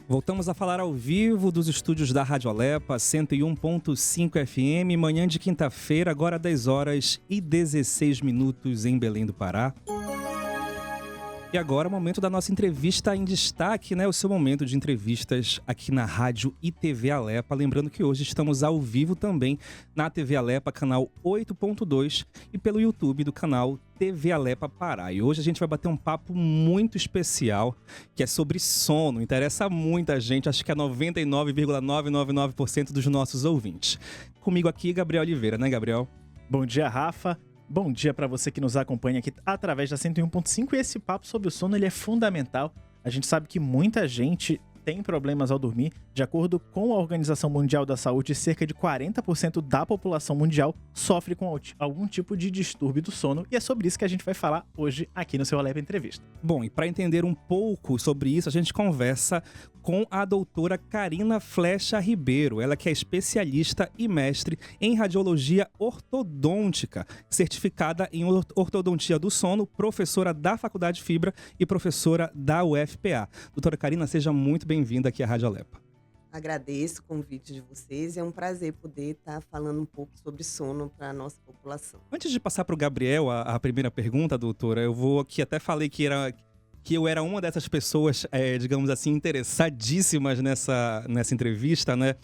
Voltamos a falar ao vivo dos estúdios da Rádio Alepa, 101.5 FM, manhã de quinta-feira, agora 10 horas e 16 minutos em Belém do Pará. E agora é o momento da nossa entrevista em destaque, né? O seu momento de entrevistas aqui na Rádio e TV Alepa. Lembrando que hoje estamos ao vivo também na TV Alepa, canal 8.2 e pelo YouTube do canal TV Alepa Pará. E hoje a gente vai bater um papo muito especial, que é sobre sono. Interessa muita gente, acho que é 99,999% dos nossos ouvintes. Comigo aqui, Gabriel Oliveira, né, Gabriel? Bom dia, Rafa. Bom dia para você que nos acompanha aqui através da 101.5 e esse papo sobre o sono ele é fundamental. A gente sabe que muita gente tem problemas ao dormir. De acordo com a Organização Mundial da Saúde, cerca de 40% da população mundial sofre com algum tipo de distúrbio do sono e é sobre isso que a gente vai falar hoje aqui no seu Alepa Entrevista. Bom, e para entender um pouco sobre isso, a gente conversa com a doutora Karina Flecha Ribeiro, ela que é especialista e mestre em radiologia ortodôntica, certificada em ortodontia do sono, professora da Faculdade Fibra e professora da UFPA. Doutora Karina, seja muito bem-vinda aqui à Rádio Alepa. Agradeço o convite de vocês e é um prazer poder estar falando um pouco sobre sono para a nossa população. Antes de passar para o Gabriel a primeira pergunta, doutora, eu vou aqui, até falei que eu era uma dessas pessoas, digamos assim, interessadíssimas nessa entrevista, né?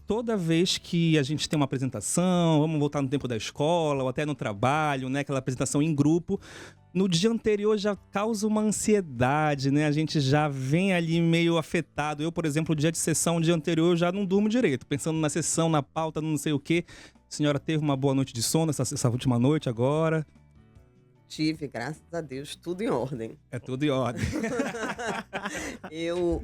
Toda vez que a gente tem uma apresentação, vamos voltar no tempo da escola ou até no trabalho, né? Aquela apresentação em grupo, no dia anterior já causa uma ansiedade, né? A gente já vem ali meio afetado. Eu, por exemplo, o dia de sessão, o dia anterior, eu já não durmo direito, pensando na sessão, na pauta, não sei o quê. A senhora teve uma boa noite de sono essa última noite agora? Tive, graças a Deus, tudo em ordem. É tudo em ordem. Eu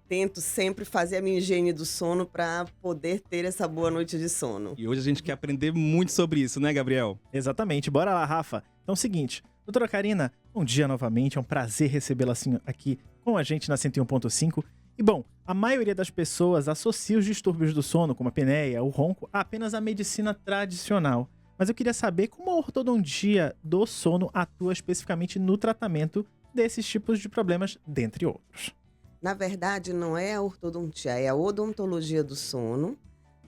tento sempre fazer a minha higiene do sono para poder ter essa boa noite de sono. E hoje a gente quer aprender muito sobre isso, né, Gabriel? Exatamente. Bora lá, Rafa. Então é o seguinte, doutora Karina, bom dia novamente. É um prazer recebê-la assim, aqui com a gente na 101.5. E bom, a maioria das pessoas associa os distúrbios do sono, como a apneia, o ronco, a apenas a medicina tradicional. Mas eu queria saber como a ortodontia do sono atua especificamente no tratamento desses tipos de problemas, dentre outros. Na verdade, não é a ortodontia, é a odontologia do sono,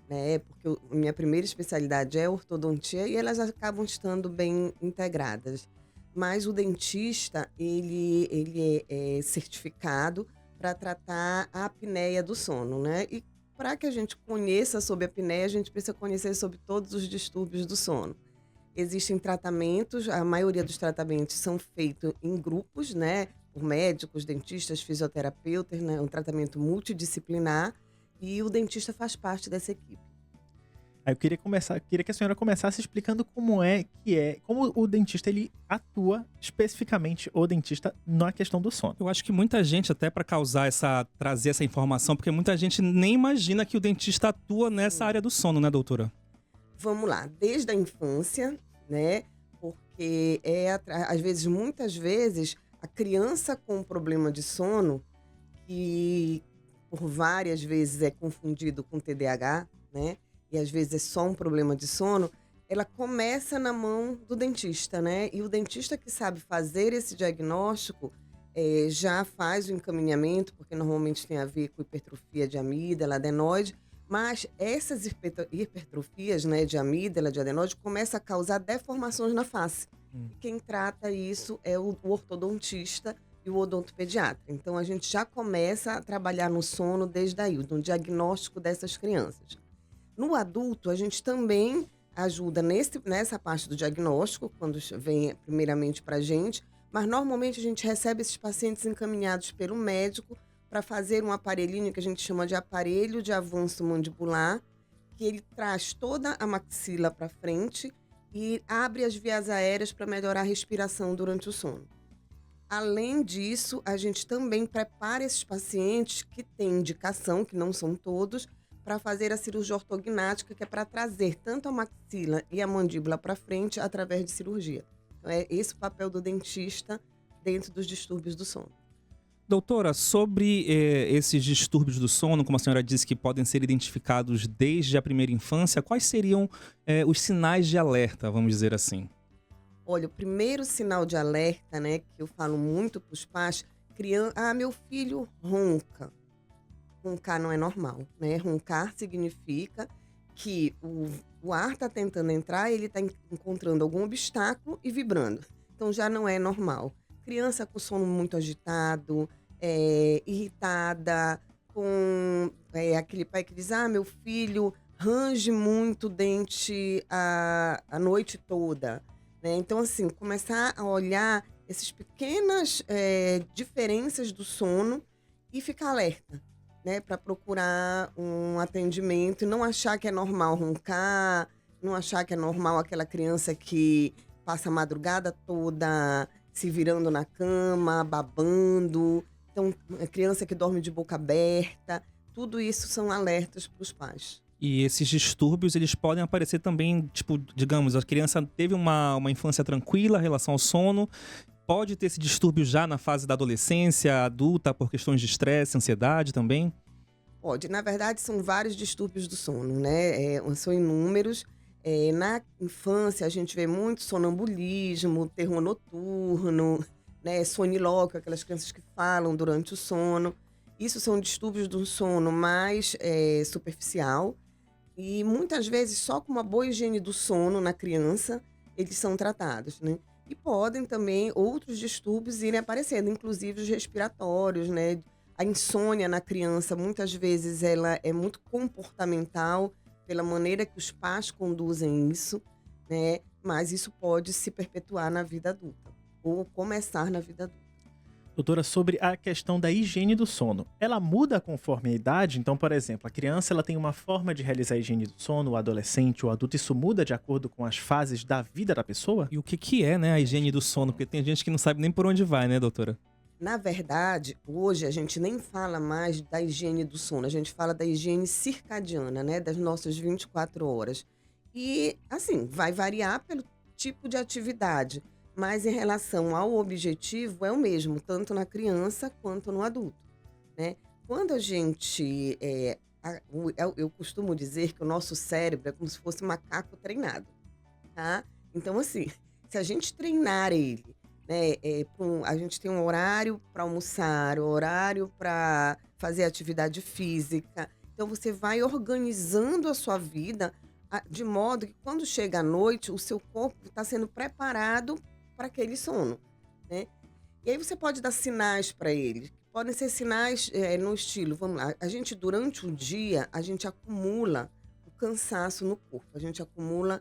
né? Porque minha primeira especialidade é a ortodontia e elas acabam estando bem integradas. Mas o dentista, ele é certificado para tratar a apneia do sono, né? E para que a gente conheça sobre a apneia, a gente precisa conhecer sobre todos os distúrbios do sono. Existem tratamentos, a maioria dos tratamentos são feitos em grupos, né? Por médicos, dentistas, fisioterapeutas, né? É um tratamento multidisciplinar e o dentista faz parte dessa equipe. Aí eu queria que a senhora começasse explicando como o dentista ele atua especificamente, o dentista, na questão do sono. Eu acho que muita gente, até para trazer essa informação, porque muita gente nem imagina que o dentista atua nessa área do sono, né, doutora? Vamos lá, desde a infância, né? Porque muitas vezes, a criança com problema de sono, que por várias vezes é confundido com TDAH, né? E às vezes é só um problema de sono, ela começa na mão do dentista, né? E o dentista que sabe fazer esse diagnóstico já faz o encaminhamento, porque normalmente tem a ver com hipertrofia de amígdala, adenoide, mas essas hipertrofias, né, de amígdala, de adenoide, começam a causar deformações na face. E quem trata isso é o ortodontista e o odontopediatra. Então a gente já começa a trabalhar no sono desde aí, no diagnóstico dessas crianças. No adulto, a gente também ajuda nessa parte do diagnóstico, quando vem primeiramente para a gente, mas normalmente a gente recebe esses pacientes encaminhados pelo médico para fazer um aparelhinho que a gente chama de aparelho de avanço mandibular, que ele traz toda a maxila para frente e abre as vias aéreas para melhorar a respiração durante o sono. Além disso, a gente também prepara esses pacientes que têm indicação, que não são todos, para fazer a cirurgia ortognática, que é para trazer tanto a maxila e a mandíbula para frente através de cirurgia. Então, é esse o papel do dentista dentro dos distúrbios do sono. Doutora, sobre esses distúrbios do sono, como a senhora disse que podem ser identificados desde a primeira infância, quais seriam os sinais de alerta, vamos dizer assim? Olha, o primeiro sinal de alerta, né, que eu falo muito para os pais, meu filho ronca. roncar não é normal, né? Roncar significa que o ar está tentando entrar, ele está encontrando algum obstáculo e vibrando. Então já não é normal. Criança com sono muito agitado, irritada, com aquele pai que diz: meu filho range muito o dente a noite toda, né? Então, assim, começar a olhar essas pequenas diferenças do sono e ficar alerta, né? Para procurar um atendimento e não achar que é normal roncar, não achar que é normal aquela criança que passa a madrugada toda se virando na cama, babando. Então, a criança que dorme de boca aberta, tudo isso são alertas para os pais. E esses distúrbios, eles podem aparecer também, tipo, digamos, a criança teve uma infância tranquila em relação ao sono, pode ter esse distúrbio já na fase da adolescência, adulta, por questões de estresse, ansiedade também? Pode. Na verdade, são vários distúrbios do sono, né? São inúmeros. Na infância, a gente vê muito sonambulismo, terror noturno, né? Sonilóquio, aquelas crianças que falam durante o sono. Isso são distúrbios do sono mais superficial. E muitas vezes, só com uma boa higiene do sono na criança, eles são tratados, né? E podem também outros distúrbios irem aparecendo, inclusive os respiratórios, né? A insônia na criança, muitas vezes, ela é muito comportamental, pela maneira que os pais conduzem isso, né? Mas isso pode se perpetuar na vida adulta, ou começar na vida adulta. Doutora, sobre a questão da higiene do sono, ela muda conforme a idade? Então, por exemplo, a criança ela tem uma forma de realizar a higiene do sono, o adolescente, o adulto, isso muda de acordo com as fases da vida da pessoa? E o que é, né, a higiene do sono? Porque tem gente que não sabe nem por onde vai, né, doutora? Na verdade, hoje a gente nem fala mais da higiene do sono, a gente fala da higiene circadiana, né, das nossas 24 horas. E, assim, vai variar pelo tipo de atividade, mas em relação ao objetivo é o mesmo, tanto na criança quanto no adulto, né? Quando a gente... eu costumo dizer que o nosso cérebro é como se fosse um macaco treinado, tá? Então, assim, se a gente treinar ele, né, a gente tem um horário para almoçar, um horário para fazer atividade física. Então, você vai organizando a sua vida de modo que quando chega à noite, o seu corpo está sendo preparado para aquele sono, né? E aí você pode dar sinais para ele. Podem ser sinais no estilo, vamos lá, a gente durante o dia, a gente acumula o cansaço no corpo, a gente acumula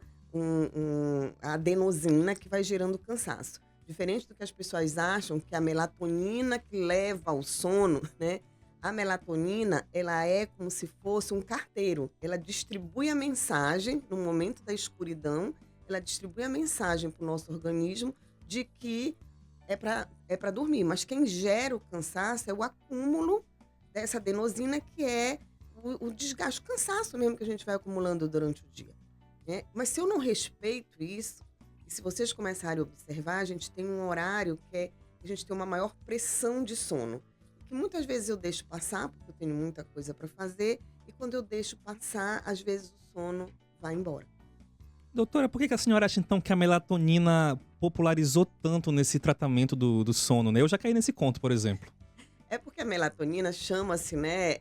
a adenosina que vai gerando cansaço. Diferente do que as pessoas acham, que a melatonina que leva ao sono, né? A melatonina, ela é como se fosse um carteiro. Ela distribui a mensagem no momento da escuridão, ela distribui a mensagem para o nosso organismo de que é para dormir. Mas quem gera o cansaço é o acúmulo dessa adenosina, que é o desgaste, o cansaço mesmo que a gente vai acumulando durante o dia, né? Mas se eu não respeito isso, e se vocês começarem a observar, a gente tem um horário que a gente tem uma maior pressão de sono. Que muitas vezes eu deixo passar, porque eu tenho muita coisa para fazer, e quando eu deixo passar, às vezes o sono vai embora. Doutora, por que a senhora acha então que a melatonina popularizou tanto nesse tratamento do sono, né? Eu já caí nesse conto, por exemplo. É porque a melatonina chama-se, né,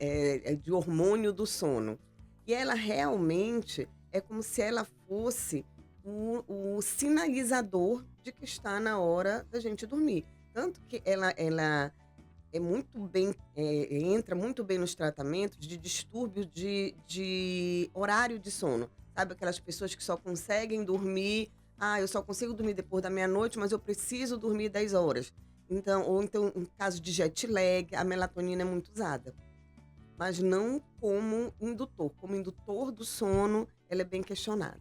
de hormônio do sono. E ela realmente é como se ela fosse o sinalizador de que está na hora da gente dormir. Tanto que ela é muito bem, entra muito bem nos tratamentos de distúrbio de horário de sono. Sabe, aquelas pessoas que só conseguem dormir, eu só consigo dormir depois da meia-noite, mas eu preciso dormir 10 horas. Então, ou então, em caso de jet lag, a melatonina é muito usada. Mas não como indutor. Como indutor do sono, ela é bem questionada.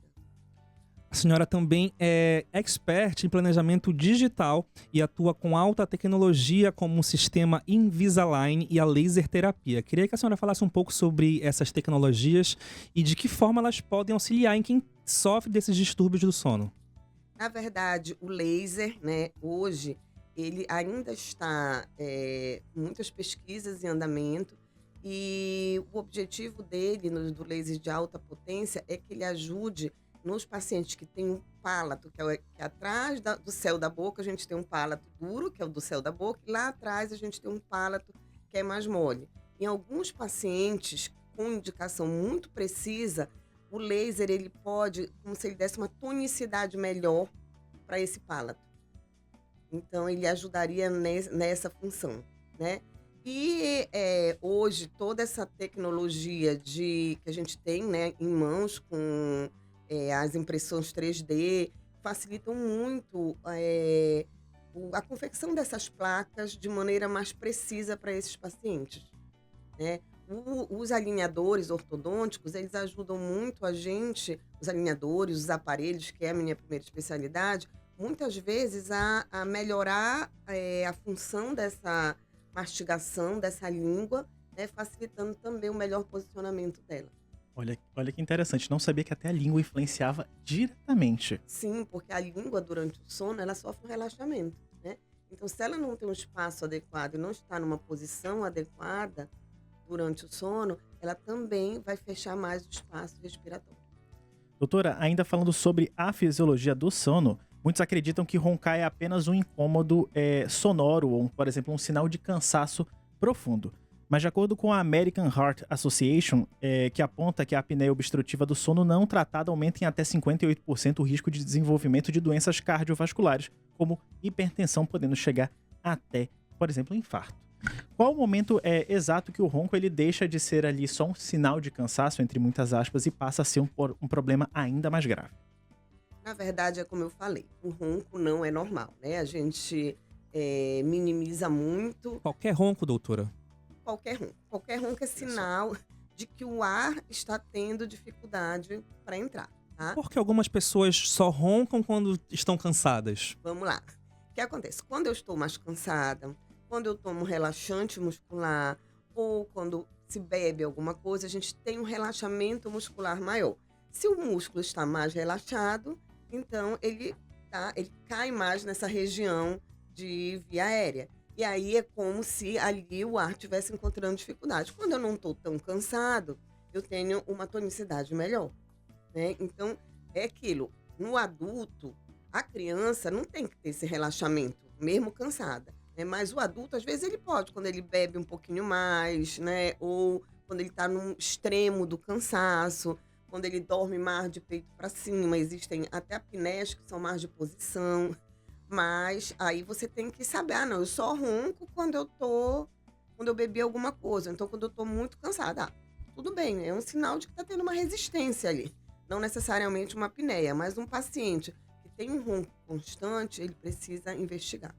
A senhora também é expert em planejamento digital e atua com alta tecnologia como o sistema Invisalign e a laser terapia. Queria que a senhora falasse um pouco sobre essas tecnologias e de que forma elas podem auxiliar em quem sofre desses distúrbios do sono. Na verdade, o laser, né, hoje, ele ainda está com muitas pesquisas em andamento, e o objetivo dele, do laser de alta potência, é que ele ajude nos pacientes que têm um palato, que é atrás do céu da boca, a gente tem um palato duro, que é o do céu da boca, e lá atrás a gente tem um palato que é mais mole. Em alguns pacientes com indicação muito precisa, o laser ele pode, como se ele desse uma tonicidade melhor para esse palato. Então, ele ajudaria nessa função, né? E hoje, toda essa tecnologia que a gente tem, né, em mãos com as impressões 3D, facilitam muito a confecção dessas placas de maneira mais precisa para esses pacientes, né? Os alinhadores ortodônticos, eles ajudam muito a gente, os alinhadores, os aparelhos, que é a minha primeira especialidade, muitas vezes a melhorar a função dessa mastigação, dessa língua, né, facilitando também o melhor posicionamento dela. Olha que interessante, não sabia que até a língua influenciava diretamente. Sim, porque a língua durante o sono, ela sofre um relaxamento, né? Então, se ela não tem um espaço adequado e não está numa posição adequada durante o sono, ela também vai fechar mais o espaço respiratório. Doutora, ainda falando sobre a fisiologia do sono, muitos acreditam que roncar é apenas um incômodo sonoro ou, por exemplo, um sinal de cansaço profundo. Mas de acordo com a American Heart Association, que aponta que a apneia obstrutiva do sono não tratada aumenta em até 58% o risco de desenvolvimento de doenças cardiovasculares, como hipertensão, podendo chegar até, por exemplo, infarto. Qual o momento exato que o ronco ele deixa de ser ali só um sinal de cansaço, entre muitas aspas, e passa a ser um problema ainda mais grave? Na verdade, é como eu falei, o ronco não é normal, né? A gente minimiza muito. Qualquer ronco, doutora? Qualquer ronco. Qualquer ronco é sinal de que o ar está tendo dificuldade para entrar, tá? Porque algumas pessoas só roncam quando estão cansadas. Vamos lá. O que acontece? Quando eu estou mais cansada, quando eu tomo relaxante muscular ou quando se bebe alguma coisa, a gente tem um relaxamento muscular maior. Se o músculo está mais relaxado, então ele cai mais nessa região de via aérea. E aí é como se ali o ar estivesse encontrando dificuldade. Quando eu não estou tão cansado, eu tenho uma tonicidade melhor, né? Então, é aquilo. No adulto, a criança não tem que ter esse relaxamento, mesmo cansada, né? Mas o adulto, às vezes, ele pode, quando ele bebe um pouquinho mais, né? Ou quando ele está no extremo do cansaço, quando ele dorme mais de peito para cima. Existem até apneias que são mais de posição. Mas aí você tem que saber, não, eu só ronco quando eu bebi alguma coisa. Então, quando eu tô muito cansada, tudo bem, é um sinal de que tá tendo uma resistência ali. Não necessariamente uma apneia, mas um paciente que tem um ronco constante, ele precisa investigar.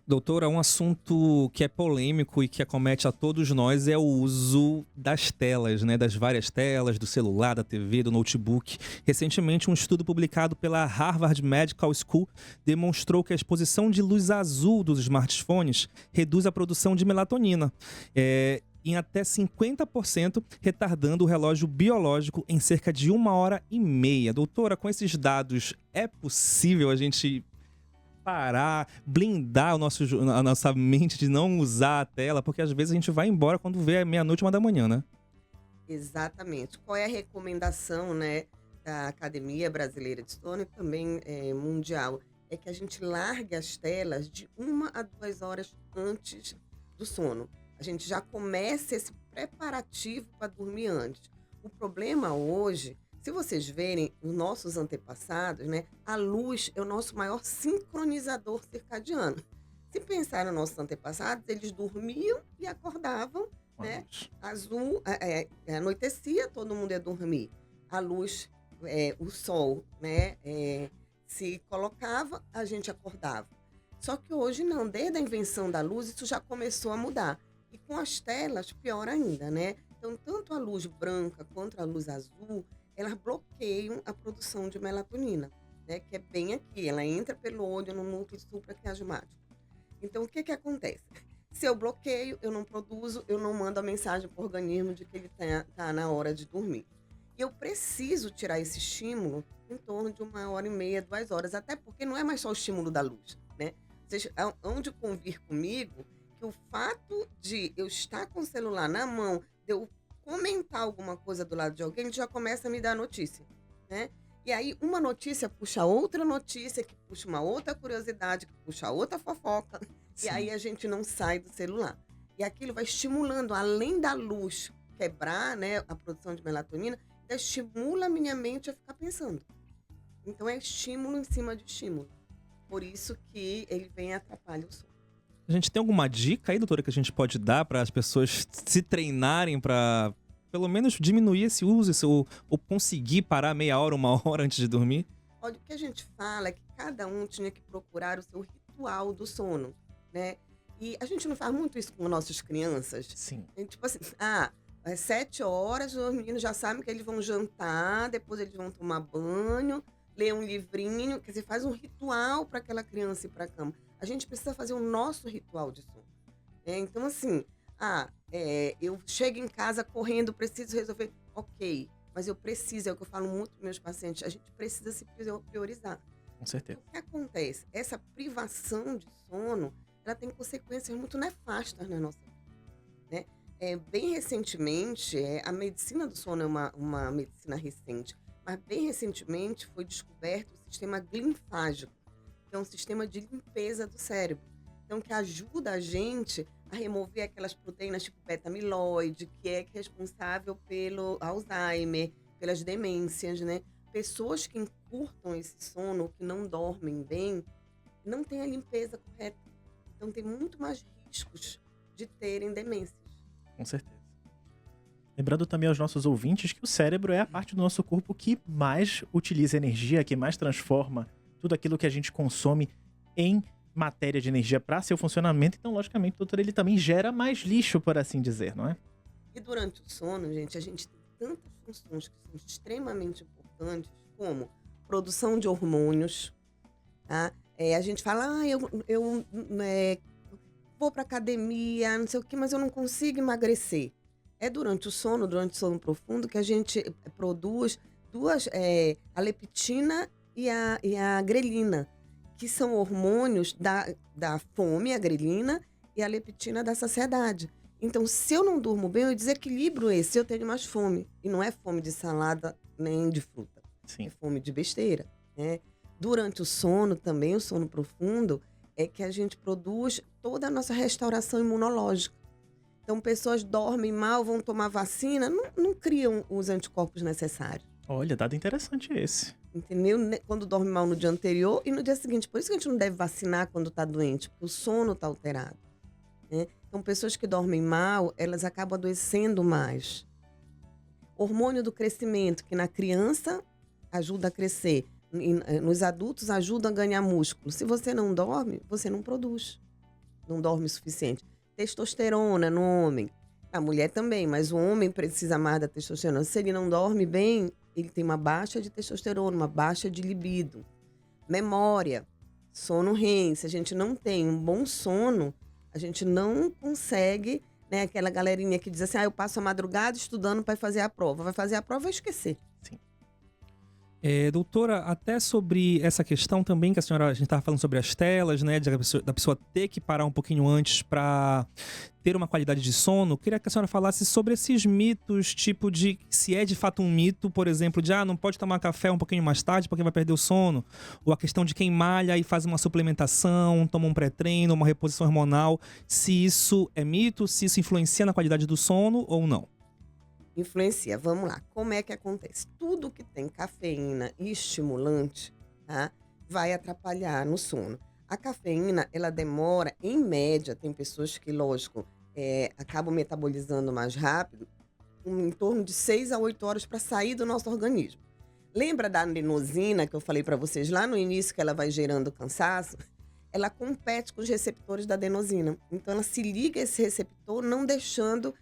Doutora, um assunto que é polêmico e que acomete a todos nós é o uso das telas, né? Das várias telas, do celular, da TV, do notebook. Recentemente, um estudo publicado pela Harvard Medical School demonstrou que a exposição de luz azul dos smartphones reduz a produção de melatonina. Em até 50%, retardando o relógio biológico em cerca de 1h30. Doutora, com esses dados, é possível a gente parar, blindar a nossa mente de não usar a tela? Porque às vezes a gente vai embora quando vê meia-noite, 1h, né? Exatamente. Qual é a recomendação, né, da Academia Brasileira de Sono e também mundial? É que a gente largue as telas de 1 a 2 horas antes do sono. A gente já começa esse preparativo para dormir antes. O problema hoje, se vocês verem os nossos antepassados, né, a luz é o nosso maior sincronizador circadiano. Se pensar nos nossos antepassados, eles dormiam e acordavam, né? Azul, anoitecia, todo mundo ia dormir. A luz, o sol, né, se colocava, a gente acordava. Só que hoje não, desde a invenção da luz, isso já começou a mudar. E com as telas, pior ainda, né? Então, tanto a luz branca quanto a luz azul, elas bloqueiam a produção de melatonina, né? Que é bem aqui, ela entra pelo olho no núcleo supraquiasmático. Então, o que acontece? Se eu bloqueio, eu não produzo, eu não mando a mensagem para o organismo de que ele tá na hora de dormir. E eu preciso tirar esse estímulo em torno de 1h30, 2 horas, até porque não é mais só o estímulo da luz, né? Vocês hão de convir comigo que o fato de eu estar com o celular na mão, de eu comentar alguma coisa do lado de alguém, ele já começa a me dar notícia, né? E aí uma notícia puxa outra notícia, que puxa uma outra curiosidade, que puxa outra fofoca, Sim. e aí a gente não sai do celular. E aquilo vai estimulando, além da luz quebrar, né, a produção de melatonina, estimula a minha mente a ficar pensando. Então é estímulo em cima de estímulo. Por isso que ele vem e atrapalha o sono. A gente tem alguma dica aí, doutora, que a gente pode dar para as pessoas se treinarem para pelo menos diminuir esse uso, ou conseguir parar meia hora, uma hora antes de dormir? Olha, o que a gente fala é que cada um tinha que procurar o seu ritual do sono, né? E a gente não faz muito isso com nossas crianças. Sim. Tipo assim, às 7 horas, os meninos já sabem que eles vão jantar, depois eles vão tomar banho, ler um livrinho, quer dizer, faz um ritual para aquela criança ir para a cama. A gente precisa fazer o nosso ritual de sono. Então, assim, eu chego em casa correndo, preciso resolver. Ok, mas eu preciso, é o que eu falo muito para meus pacientes, a gente precisa se priorizar. Com certeza. O que acontece? Essa privação de sono, ela tem consequências muito nefastas na nossa vida, né? Bem recentemente, a medicina do sono é uma medicina recente, mas bem recentemente foi descoberto o sistema glinfágico, que é um sistema de limpeza do cérebro. Então, que ajuda a gente a remover aquelas proteínas tipo beta-amiloide, que é responsável pelo Alzheimer, pelas demências, né? Pessoas que encurtam esse sono, que não dormem bem, não têm a limpeza correta. Então, tem muito mais riscos de terem demências. Com certeza. Lembrando também aos nossos ouvintes que o cérebro é a parte do nosso corpo que mais utiliza energia, que mais transforma tudo aquilo que a gente consome em matéria de energia para seu funcionamento. Então, logicamente, doutor, ele também gera mais lixo, por assim dizer, não é? E durante o sono, gente, a gente tem tantas funções que são extremamente importantes, como produção de hormônios, tá? A gente fala, eu vou para academia, não sei o quê, mas eu não consigo emagrecer. É durante o sono profundo, que a gente produz a leptina e a grelina, que são hormônios da fome, a grelina, e a leptina da saciedade. Então, se eu não durmo bem, eu desequilibro eu tenho mais fome. E não é fome de salada nem de fruta. Sim. É fome de besteira, né? Durante o sono também, o sono profundo, é que a gente produz toda a nossa restauração imunológica. Então, pessoas dormem mal, vão tomar vacina, não criam os anticorpos necessários. Olha, dado interessante esse. Entendeu? Quando dorme mal no dia anterior e no dia seguinte. Por isso que a gente não deve vacinar quando está doente, porque o sono está alterado, né? Então, pessoas que dormem mal, elas acabam adoecendo mais. Hormônio do crescimento, que na criança ajuda a crescer, nos adultos ajuda a ganhar músculo. Se você não dorme, você não produz. Não dorme o suficiente. Testosterona no homem. A mulher também, mas o homem precisa mais da testosterona. Se ele não dorme bem, ele tem uma baixa de testosterona, uma baixa de libido. Memória, sono REM. Se a gente não tem um bom sono, a gente não consegue, né? Aquela galerinha que diz assim, eu passo a madrugada estudando para fazer a prova. Vai fazer a prova e vai esquecer. Sim. Doutora, até sobre essa questão também que a gente estava falando sobre as telas, né, da pessoa ter que parar um pouquinho antes para ter uma qualidade de sono, queria que a senhora falasse sobre esses mitos, tipo de se é de fato um mito, por exemplo, de não pode tomar café um pouquinho mais tarde porque vai perder o sono, ou a questão de quem malha e faz uma suplementação, toma um pré-treino, uma reposição hormonal, se isso é mito, se isso influencia na qualidade do sono ou não. Influencia. Vamos lá. Como é que acontece? Tudo que tem cafeína e estimulante, tá, vai atrapalhar no sono. A cafeína, ela demora, em média, tem pessoas que, lógico, acabam metabolizando mais rápido, em torno de 6 a 8 horas para sair do nosso organismo. Lembra da adenosina que eu falei para vocês lá no início, que ela vai gerando cansaço? Ela compete com os receptores da adenosina. Então, ela se liga a esse receptor, não deixando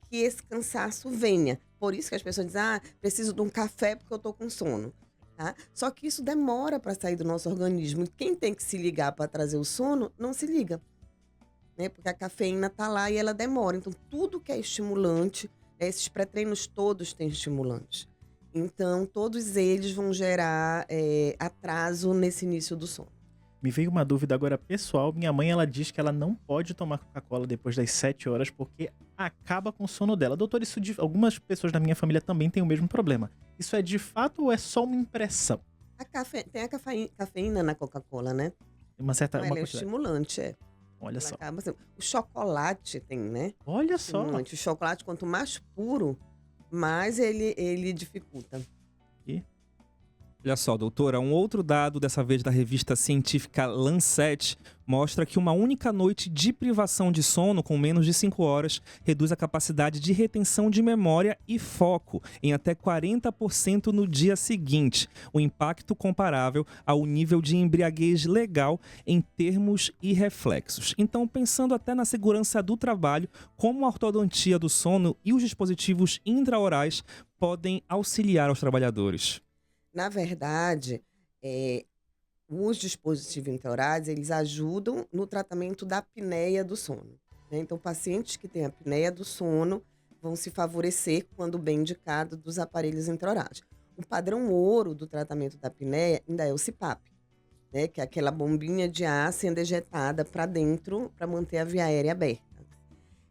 que esse cansaço venha. Por isso que as pessoas dizem, preciso de um café porque eu tô com sono. Tá? Só que isso demora para sair do nosso organismo. E quem tem que se ligar para trazer o sono, não se liga, né? Porque a cafeína tá lá e ela demora. Então, tudo que é estimulante, esses pré-treinos todos têm estimulantes. Então, todos eles vão gerar atraso nesse início do sono. Me veio uma dúvida agora pessoal. Minha mãe, ela diz que ela não pode tomar Coca-Cola depois das 7 horas porque acaba com o sono dela. Doutor, algumas pessoas da minha família também têm o mesmo problema. Isso é de fato ou é só uma impressão? Tem a cafeína na Coca-Cola, né? Uma certa ela é estimulante, Olha Ela só. acaba sendo. O chocolate tem, né? Olha só. Estimulante. O chocolate, quanto mais puro, mais ele dificulta. Olha só, doutora, um outro dado, dessa vez da revista científica Lancet, mostra que uma única noite de privação de sono, com menos de 5 horas, reduz a capacidade de retenção de memória e foco em até 40% no dia seguinte. Um impacto comparável ao nível de embriaguez legal em termos e reflexos. Então, pensando até na segurança do trabalho, como a ortodontia do sono e os dispositivos intraorais podem auxiliar os trabalhadores. Na verdade, os dispositivos intraorais, eles ajudam no tratamento da apneia do sono, né? Então, pacientes que têm apneia do sono vão se favorecer quando bem indicado dos aparelhos intraorais. O padrão ouro do tratamento da apneia ainda é o CPAP, né? Que é aquela bombinha de ar sendo ejetada para dentro para manter a via aérea aberta.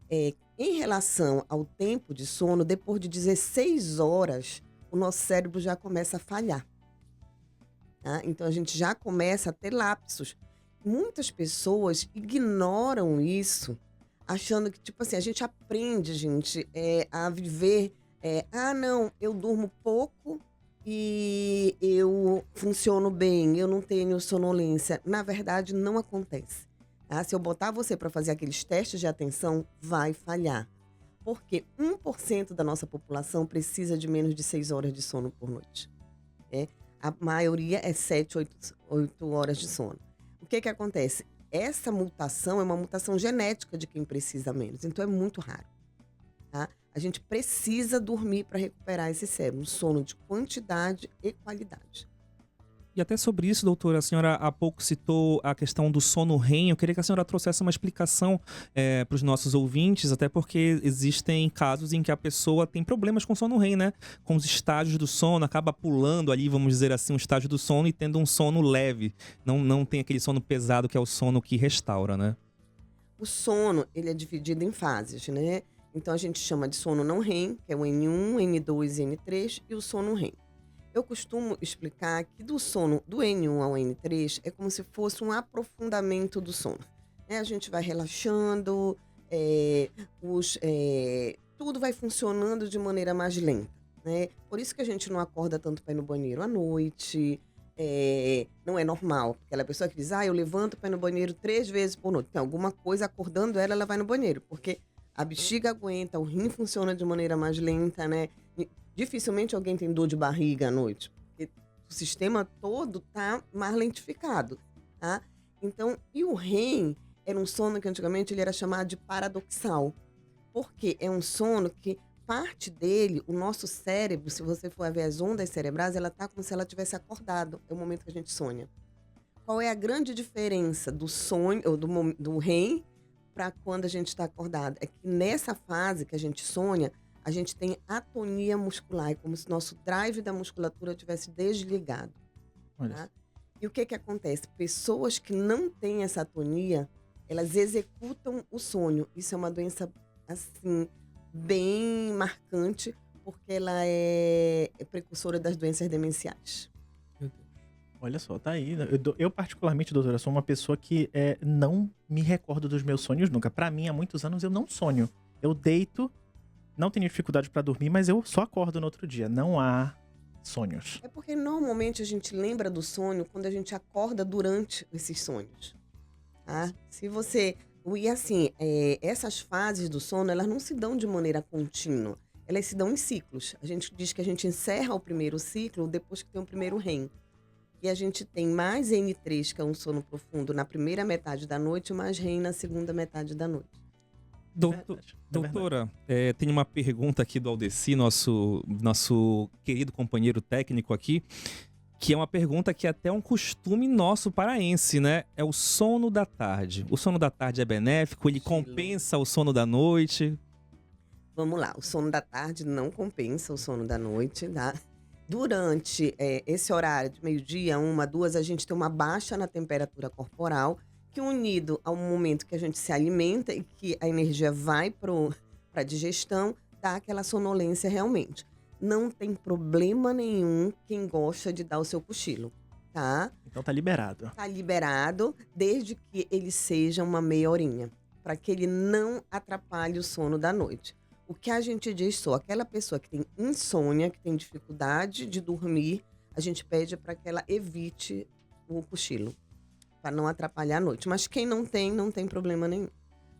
Em relação ao tempo de sono, depois de 16 horas, o nosso cérebro já começa a falhar. Tá? Então, a gente já começa a ter lapsos. Muitas pessoas ignoram isso, achando que, tipo assim, a gente aprende, a viver... não, eu durmo pouco e eu funciono bem, eu não tenho sonolência. Na verdade, não acontece. Tá? Se eu botar você para fazer aqueles testes de atenção, vai falhar. Porque 1% da nossa população precisa de menos de 6 horas de sono por noite. A maioria é 7, 8 horas de sono. O que acontece? Essa mutação é uma mutação genética de quem precisa menos. Então, é muito raro. Tá? A gente precisa dormir para recuperar esse cérebro. Sono de quantidade e qualidade. E até sobre isso, doutora, a senhora há pouco citou a questão do sono REM. Eu queria que a senhora trouxesse uma explicação para os nossos ouvintes, até porque existem casos em que a pessoa tem problemas com sono REM, né? Com os estágios do sono, acaba pulando ali, vamos dizer assim, um estágio do sono e tendo um sono leve. Não tem aquele sono pesado que é o sono que restaura, né? O sono, ele é dividido em fases, né? Então, a gente chama de sono não REM, que é o N1, N2 e N3, e o sono REM. Eu costumo explicar que do sono do N1 ao N3 é como se fosse um aprofundamento do sono. A gente vai relaxando, tudo vai funcionando de maneira mais lenta, né? Por isso que a gente não acorda tanto para ir no banheiro à noite, não é normal. Aquela pessoa que diz, eu levanto para ir no banheiro 3 vezes por noite. Tem alguma coisa acordando ela vai no banheiro, porque a bexiga aguenta, o rim funciona de maneira mais lenta, né? Dificilmente alguém tem dor de barriga à noite, porque o sistema todo tá mais lentificado, tá? Então, e o REM era um sono que antigamente ele era chamado de paradoxal, porque é um sono que parte dele, o nosso cérebro, se você for ver as ondas cerebrais, ela tá como se ela tivesse acordado, é o momento que a gente sonha. Qual é a grande diferença do sonho, ou do REM, para quando a gente está acordado? É que nessa fase que a gente sonha, a gente tem atonia muscular, é como se nosso drive da musculatura tivesse desligado. Tá? E o que acontece? Pessoas que não têm essa atonia, elas executam o sonho. Isso é uma doença, assim, bem marcante, porque ela é precursora das doenças demenciais. Olha só, tá aí. Eu particularmente, doutora, sou uma pessoa que não me recordo dos meus sonhos nunca. Pra mim, há muitos anos, eu não sonho. Eu deito... Não tenho dificuldade para dormir, mas eu só acordo no outro dia. Não há sonhos. É porque normalmente a gente lembra do sonho quando a gente acorda durante esses sonhos. Tá? Se você... E assim, essas fases do sono, elas não se dão de maneira contínua. Elas se dão em ciclos. A gente diz que a gente encerra o primeiro ciclo depois que tem o primeiro REM. E a gente tem mais N3, que é um sono profundo, na primeira metade da noite, e mais REM na segunda metade da noite. Doutora, tem uma pergunta aqui do Aldeci, nosso querido companheiro técnico aqui, que é uma pergunta que é até um costume nosso paraense, né? É o sono da tarde. O sono da tarde é benéfico? Ele compensa o sono da noite? Vamos lá, o sono da tarde não compensa o sono da noite, tá? Durante esse horário de meio-dia, 1, 2, a gente tem uma baixa na temperatura corporal, que unido ao momento que a gente se alimenta e que a energia vai para a digestão, dá aquela sonolência realmente. Não tem problema nenhum quem gosta de dar o seu cochilo, tá? Então tá liberado. Tá liberado, desde que ele seja uma meia horinha, para que ele não atrapalhe o sono da noite. O que a gente diz só, aquela pessoa que tem insônia, que tem dificuldade de dormir, a gente pede para que ela evite o cochilo, para não atrapalhar a noite. Mas quem não tem problema nenhum.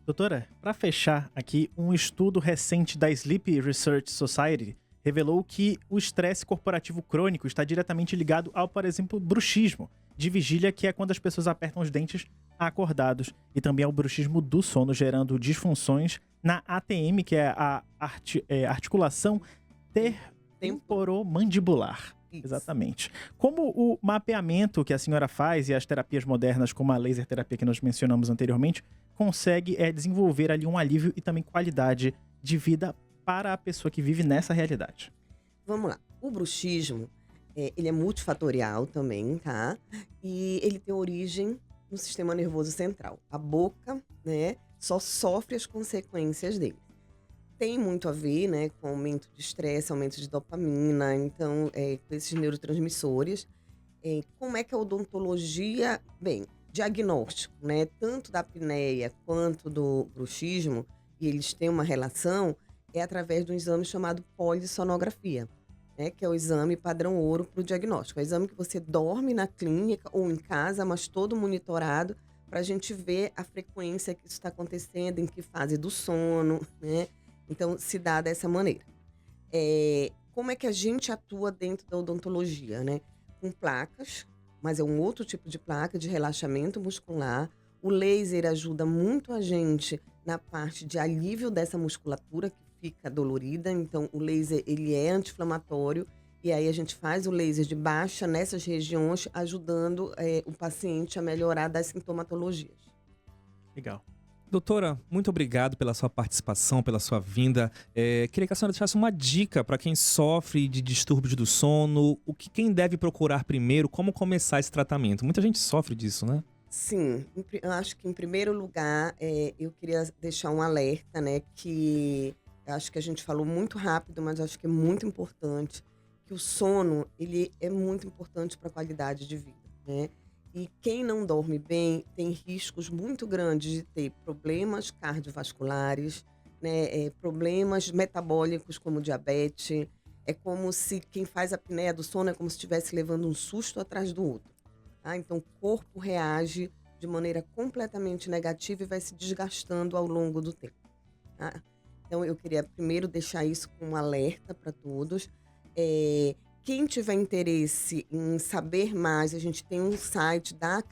Doutora, para fechar aqui, um estudo recente da Sleep Research Society revelou que o estresse corporativo crônico está diretamente ligado ao, por exemplo, bruxismo de vigília, que é quando as pessoas apertam os dentes acordados, e também ao bruxismo do sono, gerando disfunções na ATM, que é a articulação temporomandibular. Isso. Exatamente. Como o mapeamento que a senhora faz e as terapias modernas, como a laser terapia que nós mencionamos anteriormente, consegue desenvolver ali um alívio e também qualidade de vida para a pessoa que vive nessa realidade? Vamos lá. O bruxismo, ele é multifatorial também, tá? E ele tem origem no sistema nervoso central. A boca, né, só sofre as consequências dele. Tem muito a ver, né, com aumento de estresse, aumento de dopamina, então, com esses neurotransmissores. Como é que a odontologia... Bem, diagnóstico, né, tanto da apneia quanto do bruxismo, e eles têm uma relação, é através de um exame chamado polissonografia, né, que é o exame padrão ouro para o diagnóstico. É o exame que você dorme na clínica ou em casa, mas todo monitorado, para a gente ver a frequência que isso está acontecendo, em que fase do sono, né? Então, se dá dessa maneira. Como é que a gente atua dentro da odontologia, né? Com placas, mas é um outro tipo de placa de relaxamento muscular. O laser ajuda muito a gente na parte de alívio dessa musculatura que fica dolorida. Então, o laser, ele é anti-inflamatório. E aí, a gente faz o laser de baixa nessas regiões, ajudando o paciente a melhorar das sintomatologias. Legal. Doutora, muito obrigado pela sua participação, pela sua vinda. Queria que a senhora deixasse uma dica para quem sofre de distúrbios do sono, quem deve procurar primeiro, como começar esse tratamento. Muita gente sofre disso, né? Sim, eu acho que em primeiro lugar, eu queria deixar um alerta, né, que eu acho que a gente falou muito rápido, mas acho que é muito importante, que o sono, ele é muito importante para a qualidade de vida, né? E quem não dorme bem tem riscos muito grandes de ter problemas cardiovasculares, né, problemas metabólicos como diabetes. É como se quem faz a apneia do sono é como se estivesse levando um susto atrás do outro. Tá? Então o corpo reage de maneira completamente negativa e vai se desgastando ao longo do tempo. Tá? Então eu queria primeiro deixar isso como um alerta para todos. Quem tiver interesse em saber mais, a gente tem um site da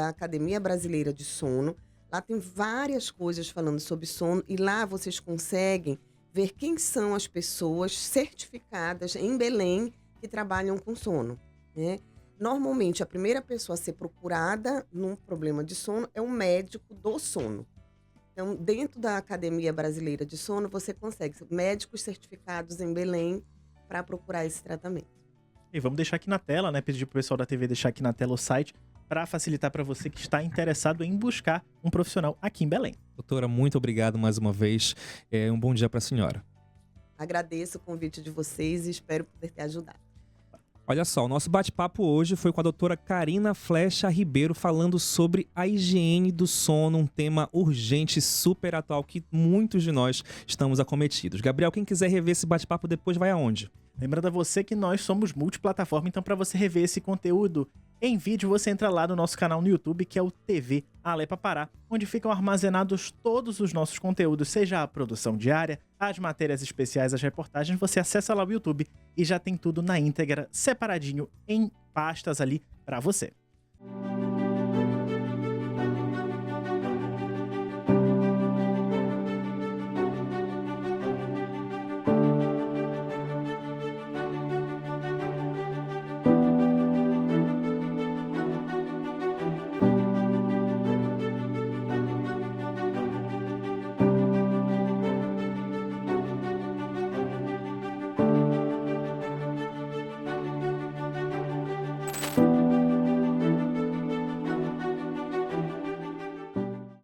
Academia Brasileira de Sono. Lá tem várias coisas falando sobre sono e lá vocês conseguem ver quem são as pessoas certificadas em Belém que trabalham com sono, né? Normalmente, a primeira pessoa a ser procurada num problema de sono é um médico do sono. Então, dentro da Academia Brasileira de Sono, você consegue médicos certificados em Belém para procurar esse tratamento. E vamos deixar aqui na tela, né? Pedir pro pessoal da TV deixar aqui na tela o site para facilitar para você que está interessado em buscar um profissional aqui em Belém. Doutora, muito obrigado mais uma vez. Um bom dia para a senhora. Agradeço o convite de vocês e espero poder ter ajudado. Olha só, o nosso bate-papo hoje foi com a doutora Karina Flecha Ribeiro falando sobre a higiene do sono, um tema urgente e super atual que muitos de nós estamos acometidos. Gabriel, quem quiser rever esse bate-papo depois vai aonde? Lembrando a você que nós somos multiplataforma, então para você rever esse conteúdo em vídeo, você entra lá no nosso canal no YouTube, que é o TV Alepa Pará, onde ficam armazenados todos os nossos conteúdos, seja a produção diária, as matérias especiais, as reportagens, você acessa lá o YouTube e já tem tudo na íntegra, separadinho em pastas ali para você.